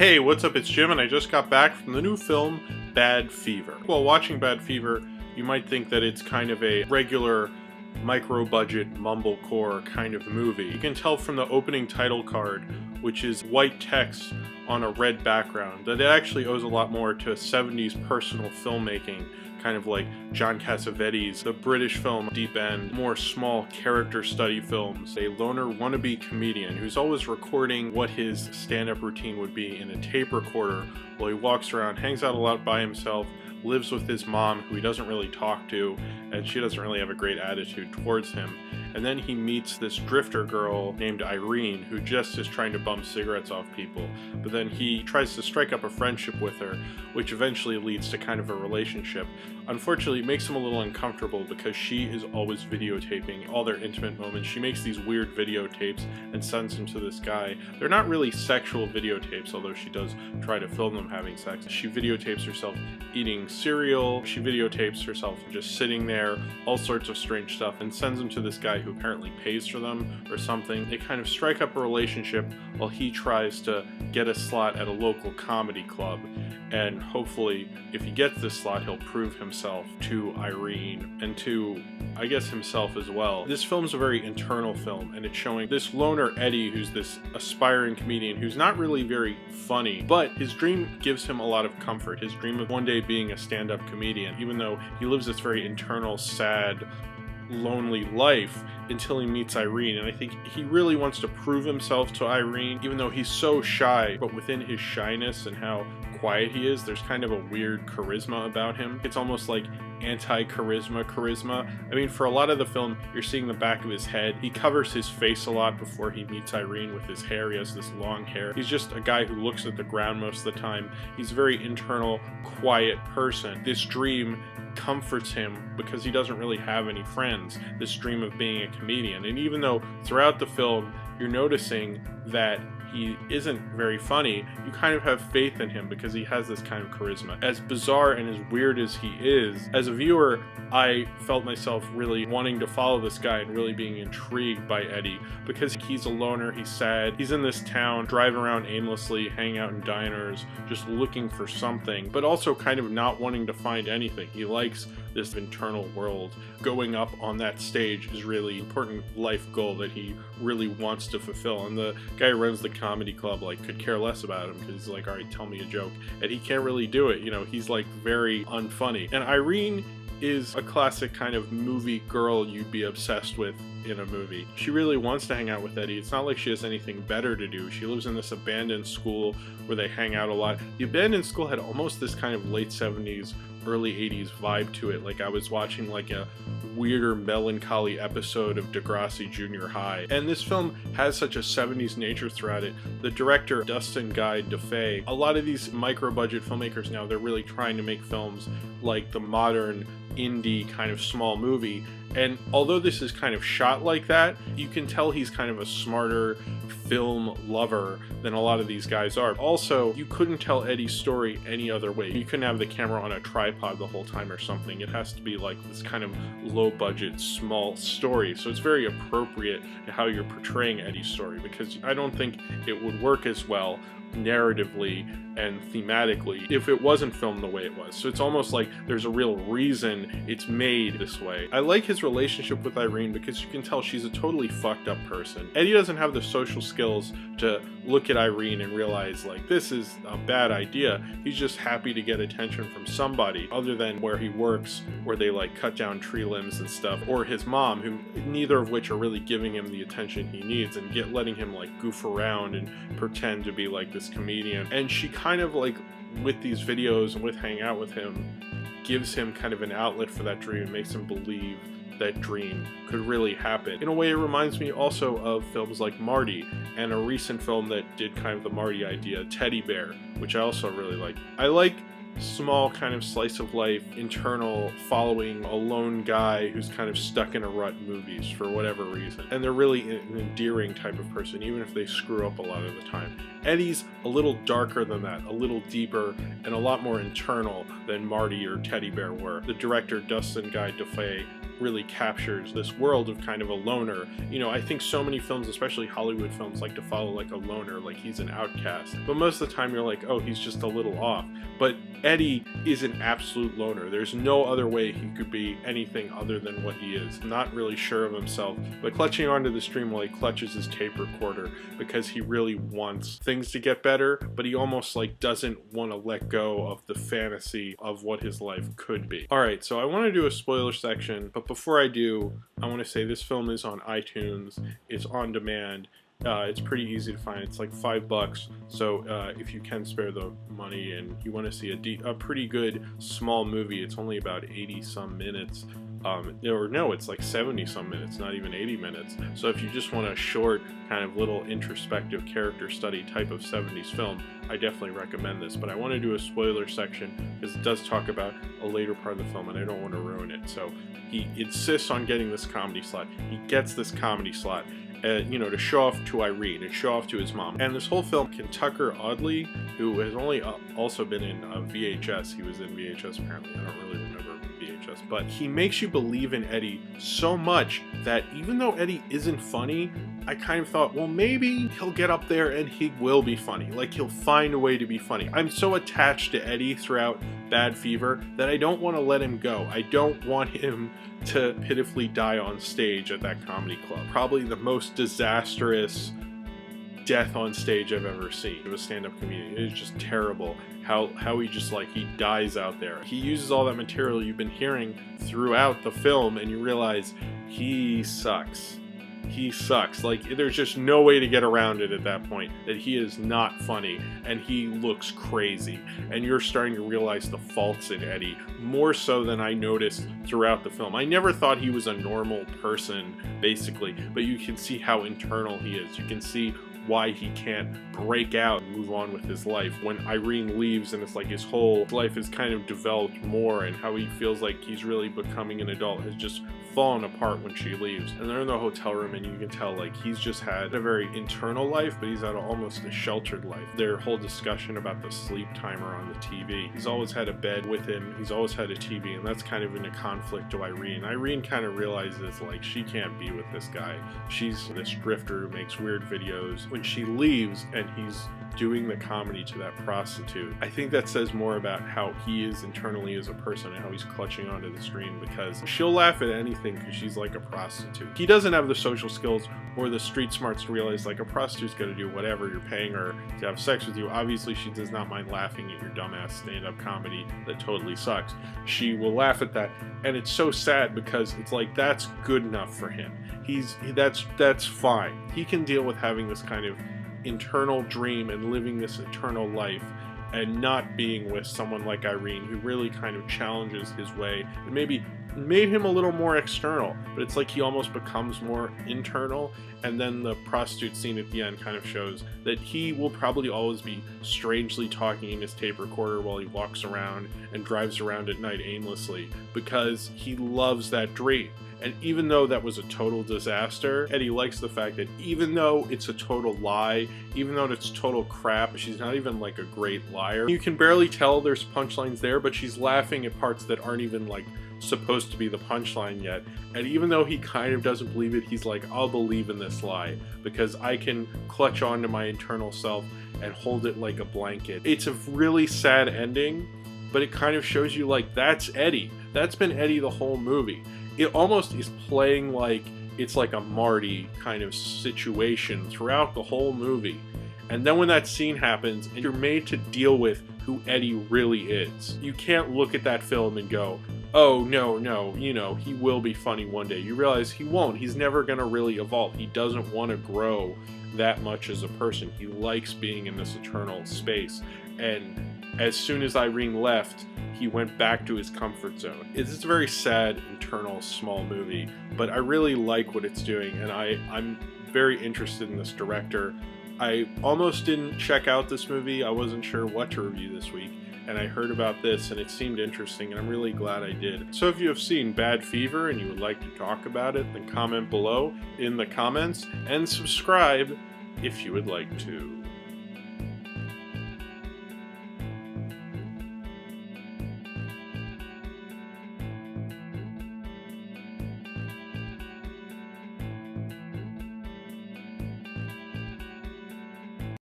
Hey, what's up? It's Jim, and I just got back from the new film, Bad Fever. While watching Bad Fever, you might think that it's kind of a regular micro-budget mumblecore kind of movie. You can tell from the opening title card, which is white text on a red background, that it actually owes a lot more to 70s personal filmmaking, kind of like John Cassavetes, the British film Deep End, more small character study films. A loner wannabe comedian who's always recording what his stand-up routine would be in a tape recorder while he walks around, hangs out a lot by himself, lives with his mom, who he doesn't really talk to, and she doesn't really have a great attitude towards him. And then he meets this drifter girl named Irene, who just is trying to bum cigarettes off people. But then he tries to strike up a friendship with her, which eventually leads to kind of a relationship. Unfortunately, it makes him a little uncomfortable because she is always videotaping all their intimate moments. She makes these weird videotapes and sends them to this guy. They're not really sexual videotapes, although she does try to film them having sex. She videotapes herself eating cereal. She videotapes herself just sitting there, all sorts of strange stuff, and sends them to this guy who apparently pays for them or something. They kind of strike up a relationship while he tries to get a slot at a local comedy club, and hopefully if he gets this slot he'll prove himself to Irene and to, I guess, himself as well. This film's a very internal film, and it's showing this loner Eddie, who's this aspiring comedian who's not really very funny, but his dream gives him a lot of comfort. His dream of one day being a stand-up comedian, even though he lives this very internal, sad, lonely life until he meets Irene. And I think he really wants to prove himself to Irene, even though he's so shy. But within his shyness and how quiet he is, there's kind of a weird charisma about him. It's almost like anti-charisma. I mean, for a lot of the film, you're seeing the back of his head. He covers his face a lot before he meets Irene with his hair. He has this long hair. He's just a guy who looks at the ground most of the time. He's a very internal, quiet person. This dream comforts him because he doesn't really have any friends, this dream of being a comedian. And even though throughout the film you're noticing that he isn't very funny, you kind of have faith in him because he has this kind of charisma. As bizarre and as weird as he is, as a viewer, I felt myself really wanting to follow this guy and really being intrigued by Eddie because he's a loner, he's sad, he's in this town, driving around aimlessly, hanging out in diners, just looking for something, but also kind of not wanting to find anything. He likes this internal world. Going up on that stage is really an important life goal that he really wants to fulfill, and the guy who runs the comedy club could care less about him because he's like, all right, tell me a joke, and he can't really do it. He's like very unfunny. And Irene is a classic kind of movie girl you'd be obsessed with in a movie. She really wants to hang out with Eddie. It's not like she has anything better to do. She lives in this abandoned school where they hang out a lot. The abandoned school had almost this kind of late 70s, early 80s vibe to it. Like I was watching like a weirder melancholy episode of Degrassi Junior High. And this film has such a 70s nature throughout it. The director, Dustin Guy DeFay, a lot of these micro-budget filmmakers now, they're really trying to make films like the modern indie kind of small movie. And although this is kind of shot like that, you can tell he's kind of a smarter film lover than a lot of these guys are. Also, you couldn't tell Eddie's story any other way. You couldn't have the camera on a tripod the whole time or something. It has to be like this kind of low-budget, small story. So it's very appropriate to how you're portraying Eddie's story, because I don't think it would work as well narratively and thematically if it wasn't filmed the way it was. So it's almost like there's a real reason it's made this way. I like his relationship with Irene because you can tell she's a totally fucked up person. Eddie doesn't have the social skills to look at Irene and realize like this is a bad idea. He's just happy to get attention from somebody other than where he works, where they like cut down tree limbs and stuff, or his mom, who neither of which are really giving him the attention he needs and letting him like goof around and pretend to be like this comedian. And she kind of like, with these videos and with hanging out with him, gives him kind of an outlet for that dream and makes him believe that dream could really happen. In a way, it reminds me also of films like Marty, and a recent film that did kind of the Marty idea, Teddy Bear, which I also really like. I like small kind of slice of life, internal, following a lone guy who's kind of stuck in a rut movies for whatever reason. And they're really an endearing type of person, even if they screw up a lot of the time. Eddie's a little darker than that, a little deeper, and a lot more internal than Marty or Teddy Bear were. The director, Dustin Guy DeFay, really captures this world of kind of a loner. You know, I think so many films, especially Hollywood films, like to follow like a loner, like he's an outcast. But most of the time you're like, oh, he's just a little off. But Eddie is an absolute loner. There's no other way he could be anything other than what he is. Not really sure of himself, but clutching onto the stream while he clutches his tape recorder because he really wants things to get better, but he almost like doesn't want to let go of the fantasy of what his life could be. Alright, so I want to do a spoiler section, but before I do, I want to say this film is on iTunes, it's on demand. It's pretty easy to find. It's like $5, so if you can spare the money and you want to see a pretty good small movie, it's only about 80 some minutes. Or no, it's like 70 some minutes, not even 80 minutes. So if you just want a short, kind of little introspective character study type of 70s film, I definitely recommend this. But I want to do a spoiler section because it does talk about a later part of the film and I don't want to ruin it. So he insists on getting this comedy slot. He gets this comedy slot. You know, to show off to Irene and show off to his mom. And this whole film, Tucker Audley, who has only also been in VHS, he was in VHS apparently, I don't really remember VHS, but he makes you believe in Eddie so much that even though Eddie isn't funny, I kind of thought, well, maybe he'll get up there and he will be funny. Like, he'll find a way to be funny. I'm so attached to Eddie throughout Bad Fever that I don't want to let him go. I don't want him to pitifully die on stage at that comedy club. Probably the most disastrous death on stage I've ever seen of a stand-up comedian. It is just terrible how he just like, he dies out there. He uses all that material you've been hearing throughout the film and you realize he sucks. He sucks. Like, there's just no way to get around it at that point, that he is not funny and he looks crazy. And you're starting to realize the faults in Eddie, more so than I noticed throughout the film. I never thought he was a normal person, basically, but you can see how internal he is. You can see why he can't break out and move on with his life. When Irene leaves and it's like his whole life is kind of developed more and how he feels like he's really becoming an adult has just fallen apart when she leaves. And they're in the hotel room and you can tell like he's just had a very internal life, but he's had almost a sheltered life. Their whole discussion about the sleep timer on the TV. He's always had a bed with him, he's always had a TV, and that's kind of in a conflict to Irene. Irene kind of realizes like she can't be with this guy. She's this drifter who makes weird videos. When she leaves and he's doing the comedy to that prostitute, I think that says more about how he is internally as a person and how he's clutching onto the screen, because she'll laugh at anything because she's like a prostitute. He doesn't have the social skills or the street smarts to realize like a prostitute's gonna do whatever, you're paying her to have sex with you. Obviously she does not mind laughing at your dumbass stand-up comedy that totally sucks. She will laugh at that, and it's so sad because it's like that's good enough for him. That's fine. He can deal with having this kind of internal dream and living this eternal life and not being with someone like Irene who really kind of challenges his way and maybe made him a little more external, but it's like he almost becomes more internal. And then the prostitute scene at the end kind of shows that he will probably always be strangely talking in his tape recorder while he walks around and drives around at night aimlessly because he loves that dream. And even though that was a total disaster, Eddie likes the fact that even though it's a total lie, even though it's total crap, she's not even like a great liar. You can barely tell there's punchlines there, but she's laughing at parts that aren't even like supposed to be the punchline yet. And even though he kind of doesn't believe it, he's like, I'll believe in this lie because I can clutch onto my internal self and hold it like a blanket. It's a really sad ending, but it kind of shows you like that's Eddie. That's been Eddie the whole movie. It almost is playing like it's like a Marty kind of situation throughout the whole movie. And then when that scene happens and you're made to deal with who Eddie really is, you can't look at that film and go, oh no, you know, he will be funny one day. You realize he won't. He's never gonna really evolve. He doesn't want to grow that much as a person. He likes being in this eternal space. And as soon as Irene left, he went back to his comfort zone. It's a very sad, internal, small movie, but I really like what it's doing, and I'm very interested in this director. I almost didn't check out this movie. I wasn't sure what to review this week, and I heard about this, and it seemed interesting, and I'm really glad I did. So if you have seen Bad Fever and you would like to talk about it, then comment below in the comments, and subscribe if you would like to.